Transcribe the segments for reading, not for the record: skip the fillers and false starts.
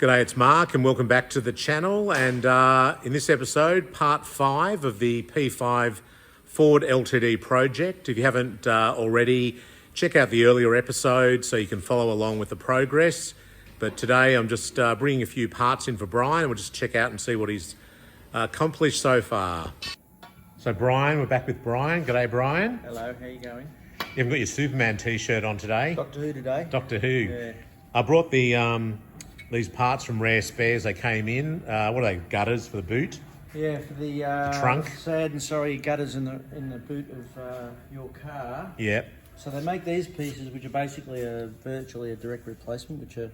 G'day, it's Mark and welcome back to the channel, and in this episode, part 5 of the P5 Ford LTD project. If you haven't already, check out the earlier episode so you can follow along with the progress. But today I'm just bringing a few parts in for Brian. We'll just check out and see what he's accomplished so far. So Brian, we're back with Brian. G'day Brian. Hello, how you going? You haven't got your Superman t-shirt on today. Doctor Who today. Doctor Who. Yeah. I brought the these parts from Rare Spares. They came in. What are they? Gutters for the boot. Yeah, for the trunk. Sad and sorry gutters in the boot of your car. Yep. So they make these pieces, which are basically virtually a direct replacement, which are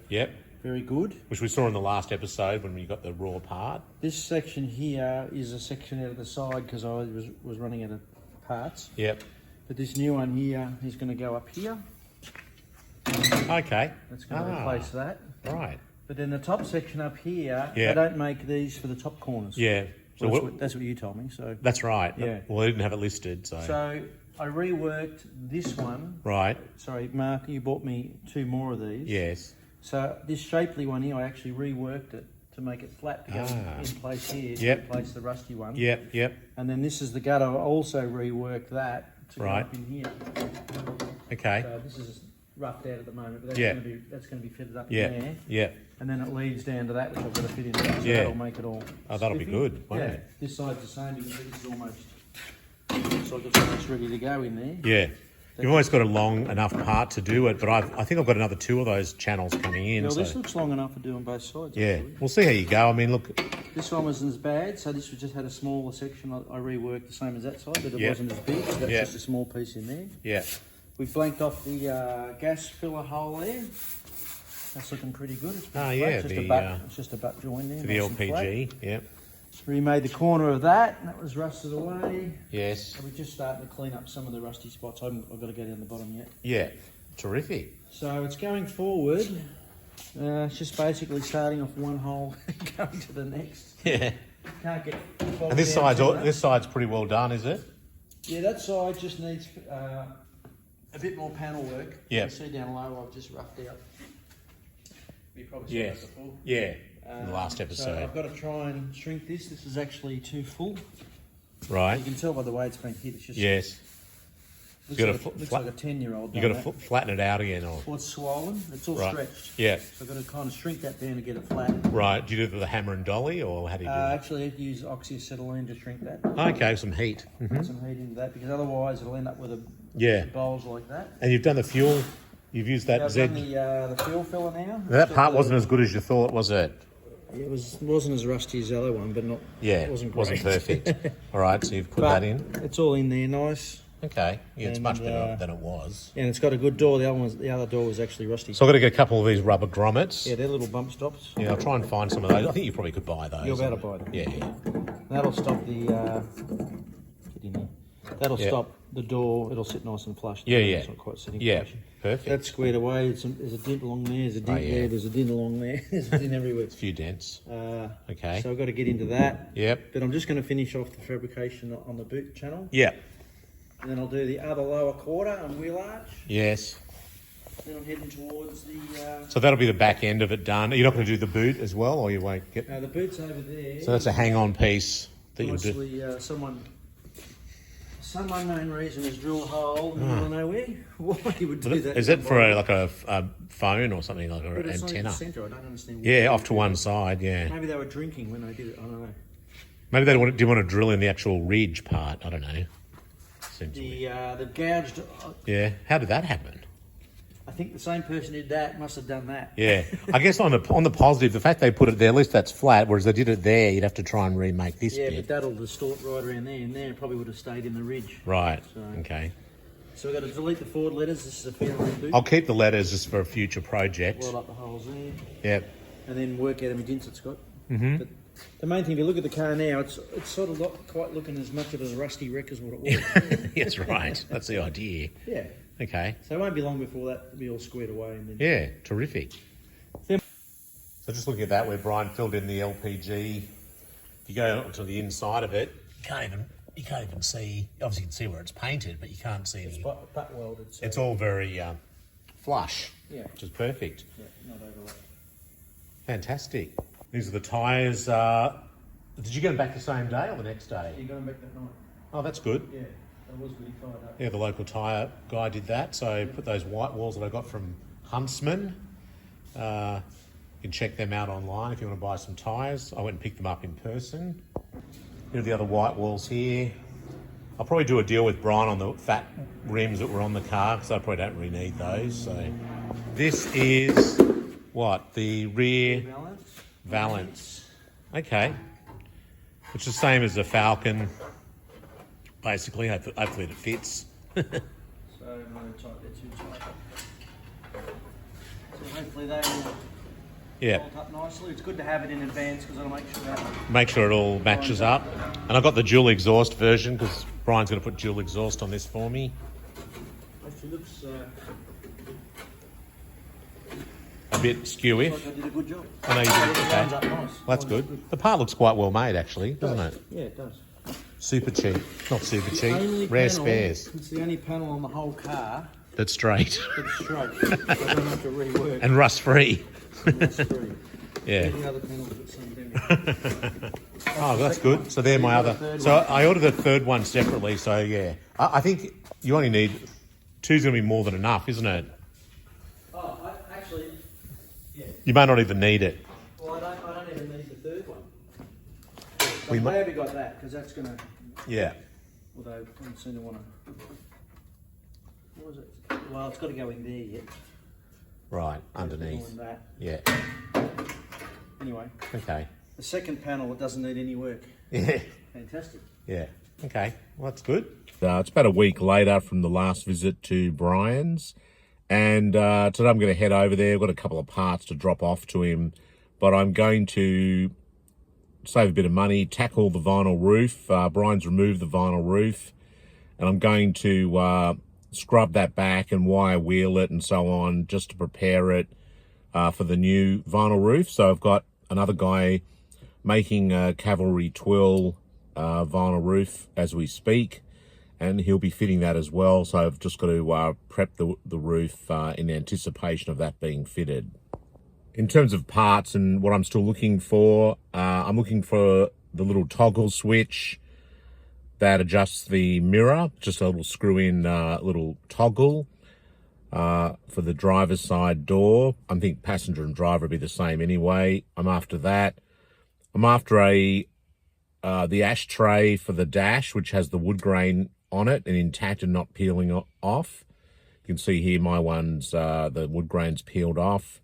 very good. Which we saw in the last episode when we got the raw part. This section here is a section out of the side because I was running out of parts. Yep. But this new one here is going to go up here. Okay. That's going to replace that. Right. But then the top section up here, they don't make these for the top corners. Yeah. So well, that's what you told me. So that's right. Yeah. Well, they didn't have it listed, so. So I reworked this one. Right. Sorry, Mark, you bought me 2 more of these. Yes. So this shapely one here, I actually reworked it to make it flat to go in place here to replace the rusty one. Yep. Yep. And then this is the gutter. I also reworked that to go up in here. Okay. So this is roughed out at the moment, but that's going to be fitted up in there. Yeah. And then it leads down to that, which I've got to fit in there. So that'll make it all. Oh, that'll be good, won't it? This side's the same. You can see this is almost. Looks like it's almost ready to go in there. Yeah. You've always got a long enough part to do it, but I think I've got another 2 of those channels coming in. Well, this looks long enough for doing both sides. Yeah. Actually. We'll see how you go. I mean, look. This one wasn't as bad, so this was just had a smaller section. I reworked the same as that side, but it wasn't as big. So that's just a small piece in there. Yeah. We blanked off the gas filler hole there. That's looking pretty good. It's it's just a butt join there. For the LPG, yeah. Remade the corner of that, and that was rusted away. Yes. So we're just starting to clean up some of the rusty spots. I've got to go down the bottom yet. Yeah, terrific. So it's going forward. It's just basically starting off one hole and going to the next. Yeah. Can't get. And this side's pretty well done, is it? Yeah, that side just needs a bit more panel work. Yeah. You see down low, I've just roughed out. You probably saw that before. Yeah. In the last episode. So I've got to try and shrink this. This is actually too full. Right. You can tell by the way it's been hit. It's just looks like a 10-year-old. You got to flatten it out again, or? Well, it's swollen. It's all stretched. Yeah. So I've got to kind of shrink that down to get it flat. Right. Do you do it with a hammer and dolly, or how do you do it? Actually, I have to use oxyacetylene to shrink that. Okay, some heat. Put some heat into that because otherwise it'll end up with bowls like that. And you've done the fuel. You've used that I've done the fuel filler now. That part wasn't as good as you thought, was it? It wasn't as rusty as the other one, but not. Yeah, it wasn't perfect. All right, so you've put that in. It's all in there, nice. Okay, yeah, it's much better than it was. And it's got a good door. The other door was actually rusty. So I've got to get a couple of these rubber grommets. Yeah, they're little bump stops. Yeah, I'll try and find some of those. I think you probably could buy those. You're about to buy them. Yeah. That'll stop the. Get in there. That'll stop the door. It'll sit nice and flush. Yeah. It's not quite sitting flush. Perfect. That's squared away. There's a dent along there. There's a dent there. There's a dent along there. There's a dent everywhere. A few dents. Okay. So I've got to get into that. Yep. But I'm just going to finish off the fabrication on the boot channel. Yep. And then I'll do the other lower quarter and wheel arch. Yes. Then I'm heading towards the... So that'll be the back end of it done. You're not going to do the boot as well, or you won't get... No, the boot's over there. So that's a hang-on piece that you'll do. Honestly, some unknown reason has drilled a hole in the middle of nowhere. Why you would do that? Is it for a phone or something, like an antenna? It's not in the centre. I don't understand. Yeah, off to one side, yeah. Maybe they were drinking when they did it. I don't know. Maybe they do want to drill in the actual ridge part. I don't know. The gouged... Yeah. How did that happen? I think the same person who did that must have done that. Yeah. I guess on the positive, the fact they put it there, at least that's flat, whereas they did it there, you'd have to try and remake this bit. Yeah, but that'll distort right around there, and there it probably would have stayed in the ridge. Right. So, okay. So we've got to delete the Ford letters. This is a fairly boot. I'll keep the letters just for a future project. Weld up the holes there. Yep. And then work out how many dents it's got. Mm-hmm. But the main thing, if you look at the car now, it's sort of not quite looking as much of a rusty wreck as what it was. Yes, right. That's the idea. Yeah. Okay. So it won't be long before that will be all squared away. And then... Yeah, terrific. So just looking at that, where Brian filled in the LPG, if you go onto the inside of it, you can't even see. Obviously, you can see where it's painted, but you can't see any. It's butt welded. So it's all very flush. Yeah. Which is perfect. Yeah, not overlapped. Fantastic. These are the tyres. Did you get them back the same day or the next day? You got them back that night. Oh, that's good. Yeah, that was really fired up. Yeah, the local tyre guy did that. So put those white walls that I got from Huntsman. You can check them out online if you want to buy some tyres. I went and picked them up in person. Here are the other white walls here. I'll probably do a deal with Brian on the fat rims that were on the car because I probably don't really need those. So this is what? The rear valance. Okay. Which is the same as the Falcon. Basically, hopefully it fits. So no tight, they're too tight. So hopefully they will hold up nicely. It's good to have it in advance because it'll make sure it all matches up. And I've got the dual exhaust version because Brian's going to put dual exhaust on this for me. Actually looks a bit skewy. like I did a good job. I know you did it. Okay. Up nice. Well, that's good. The part looks quite well made, actually, doesn't it? Yeah, it does. Super cheap. Not super cheap. Rare spares. It's the only panel on the whole car That's straight. that's straight. I don't have to rework. And rust free. That's free. Yeah. The other panels got some damage. Oh, that's good. So they're my other. So I ordered the third one separately. So yeah, I think you only need two's going to be more than enough, isn't it? Oh, actually, yeah. You may not even need it. Well, I don't even need the third one. We I'm mu- glad we got that because that's going to. Yeah. Although I don't seem to want to. What was it? Well, it's got to go in there yet. Right, underneath. That. Yeah. Anyway, Okay. the second panel, it doesn't need any work. Yeah. Fantastic. Yeah. Okay. Well, that's good. It's about a week later from the last visit to Brian's. And today I'm going to head over there. I've got a couple of parts to drop off to him. But I'm going to save a bit of money, tackle the vinyl roof. Brian's removed the vinyl roof. And I'm going to scrub that back and wire wheel it and so on just to prepare it for the new vinyl roof. So I've got another guy making a Cavalry Twill vinyl roof as we speak, and he'll be fitting that as well. So I've just got to prep the roof in anticipation of that being fitted. In terms of parts and what I'm still looking for, I'm looking for the little toggle switch that adjusts the mirror, just a little screw-in little toggle for the driver's side door. I think passenger and driver will be the same anyway. I'm after that. I'm after the ashtray for the dash, which has the wood grain on it and intact and not peeling off. You can see here my one's, the wood grain's peeled off.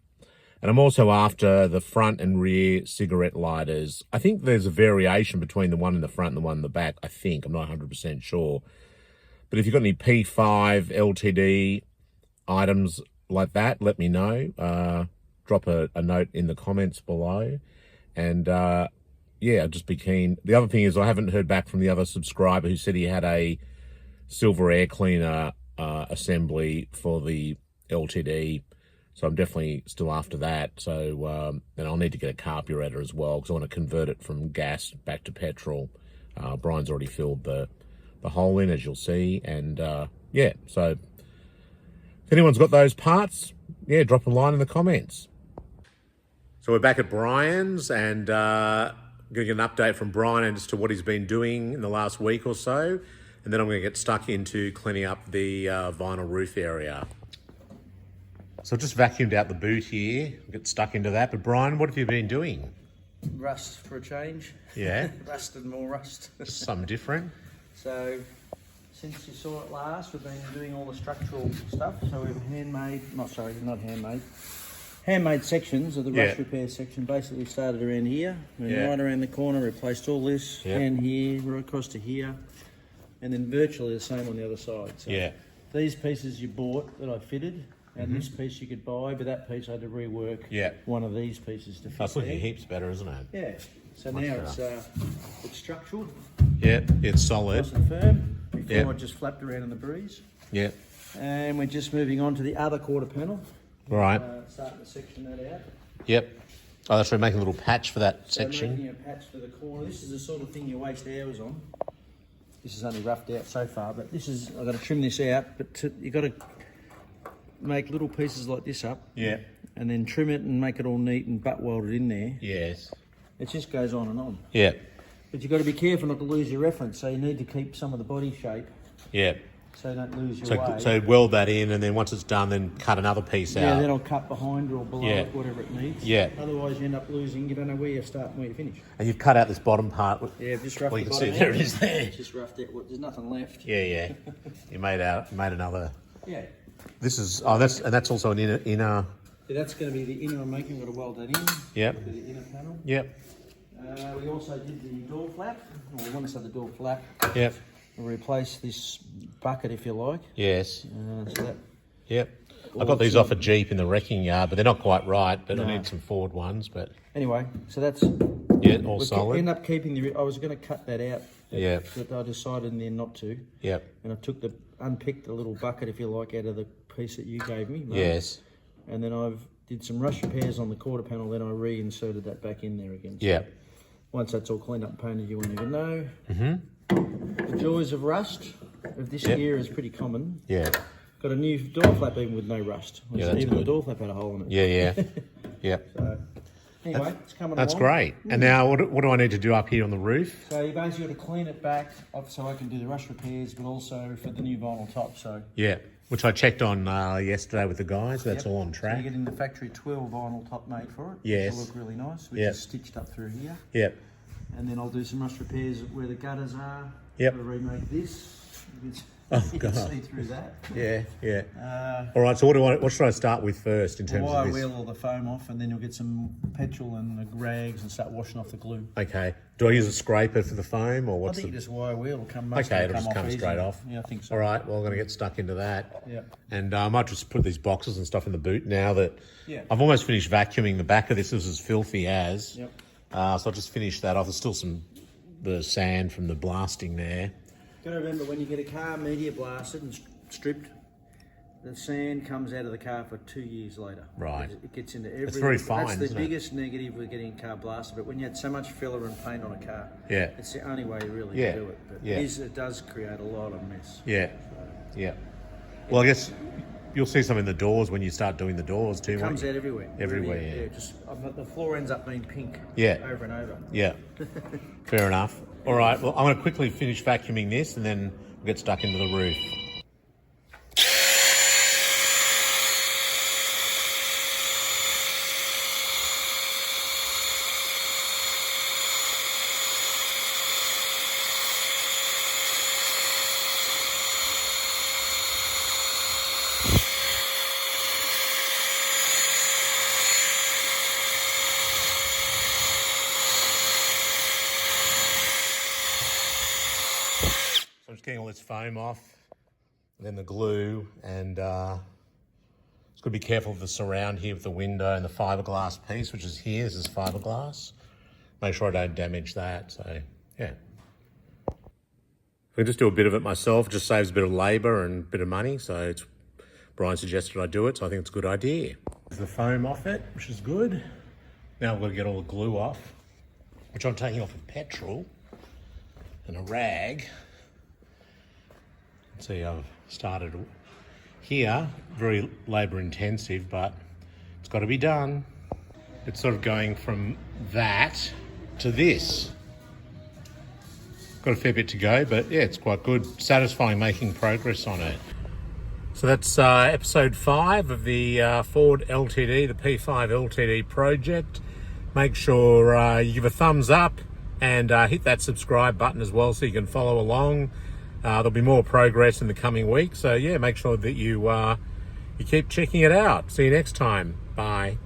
And I'm also after the front and rear cigarette lighters. I think there's a variation between the one in the front and the one in the back, I think. I'm not 100% sure. But if you've got any P5 LTD items like that, let me know. Drop a note in the comments below. And yeah, I'd just be keen. The other thing is I haven't heard back from the other subscriber who said he had a silver air cleaner assembly for the LTD. So I'm definitely still after that. So, and I'll need to get a carburetor as well because I want to convert it from gas back to petrol. Brian's already filled the hole in, as you'll see. And yeah, so if anyone's got those parts, yeah, drop a line in the comments. So we're back at Brian's and going to get an update from Brian as to what he's been doing in the last week or so. And then I'm going to get stuck into cleaning up the vinyl roof area. So I've just vacuumed out the boot here, get stuck into that. But Brian, what have you been doing? Rust for a change. Yeah. Rust and more rust. Something different. So since you saw it last, we've been doing all the structural stuff. So we've handmade sections of the rust repair section. Basically started around here, went right around the corner, replaced all this, and here, right across to here, and then virtually the same on the other side. So these pieces you bought that I fitted, and this piece you could buy, but that piece I had to rework one of these pieces to fit. That's looking heaps better, isn't it? Yeah. So much now it's structural. Yeah, it's solid. Nice and firm. Before it just flapped around in the breeze. Yeah. And we're just moving on to the other quarter panel. Right. Starting to section that out. Yep. Oh, that's right, making a little patch for that So section. making a patch for the corner. This is the sort of thing you waste hours on. This is only roughed out so far, but this is, I've got to trim this out, but you've got to make little pieces like this up. Yeah. and then trim it and make it all neat and butt welded in there. Yes. It just goes on and on. Yeah. But you've got to be careful not to lose your reference, so you need to keep some of the body shape. Yeah. So you don't lose your way. So weld that in, and then once it's done, then cut another piece out. Yeah, then I'll cut behind or below it, whatever it needs. Yeah. Otherwise, you end up losing. You don't know where you start and where you finish. And you've cut out this bottom part. Yeah, just roughed well, you the can bottom see there out. it is there. Just roughed it. There's nothing left. Yeah. You made another. Yeah. This is that's also an inner. Yeah, that's going to be the inner I'm making. I've got to weld that in. Yep. To the inner panel. Yep. We also did the door flap. Or we want to say the door flap. Yep. We'll replace this bucket, if you like. Yes. So that. Yep. I got these off a Jeep in the wrecking yard, but they're not quite right. But I need some Ford ones. But anyway, so that's all solid. End up keeping the. I was going to cut that out. Yeah. But I decided in the end not to. Yep. And I unpicked the little bucket, if you like, out of the piece that you gave me. Right? Yes. And then did some rush repairs on the quarter panel. Then I reinserted that back in there again. So Yeah. once that's all cleaned up and painted, you won't even know. The joys of rust of this era is pretty common. Yeah. Got a new door flap even with no rust. Yeah, that's even good. the door flap had a hole in it. Yeah. Yep. So, anyway, it's coming That's along. great. And now, what do I need to do up here on the roof? So you basically got to clean it back so I can do the rush repairs, but also for the new vinyl top. So Yeah. Which I checked on yesterday with the guys. That's all on so track. you're getting the factory 12 vinyl top made for it. Yes. It'll look really nice, which Yep. is stitched up through here. Yep. And then I'll do some rush repairs where the gutters are. Yep. Got to remake this. You God. can see through that. Yeah. All right. So what should I start with first in terms Wire of this? wheel all the foam off, and then you'll get some petrol and the rags and start washing off the glue. Okay. Do I use a scraper for the foam, or I what's think the? you just wire wheel will come. Okay, it'll just off come easy. straight off. Yeah, I think so. All right. Well, I'm going to get stuck into that. Yeah. And I might just put these boxes and stuff in the boot now that Yeah. I've almost finished vacuuming the back of this. This is as filthy as. Yep. So I'll just finish that off. There's still the sand from the blasting there. Got to remember when you get a car media blasted and stripped, the sand comes out of the car for 2 years later. Right. It gets into every. It's very fine, That's the isn't it? biggest negative with getting a car blasted. But when you had so much filler and paint on a car, Yeah. it's the only way really Yeah. to do it. But Yeah. it does create a lot of mess. Yeah. Yeah. Well, I guess you'll see some in the doors when you start doing the doors too. It won't comes you? out everywhere. Everywhere, yeah. Just the floor ends up being pink. Yeah. Over and over. Yeah. Fair enough. All right. Well, I'm going to quickly finish vacuuming this, and then we'll get stuck into the roof. So I'm just getting all this foam off, and then the glue, and just got to be careful of the surround here with the window and the fiberglass piece, which is here. This is fiberglass. Make sure I don't damage that. So yeah, I can just do a bit of it myself. Just saves a bit of labour and a bit of money. So Brian suggested I do it, so I think it's a good idea. There's the foam off it, which is good. Now I've got to get all the glue off, which I'm taking off with petrol and a rag. See, I've started here, very labour intensive, but it's got to be done. It's sort of going from that to this. Got a fair bit to go, but yeah, it's quite good. Satisfying making progress on it. So that's episode 5 of the Ford LTD, the P5 LTD project. Make sure you give a thumbs up and hit that subscribe button as well so you can follow along. There'll be more progress in the coming week. So yeah, make sure that you keep checking it out. See you next time. Bye.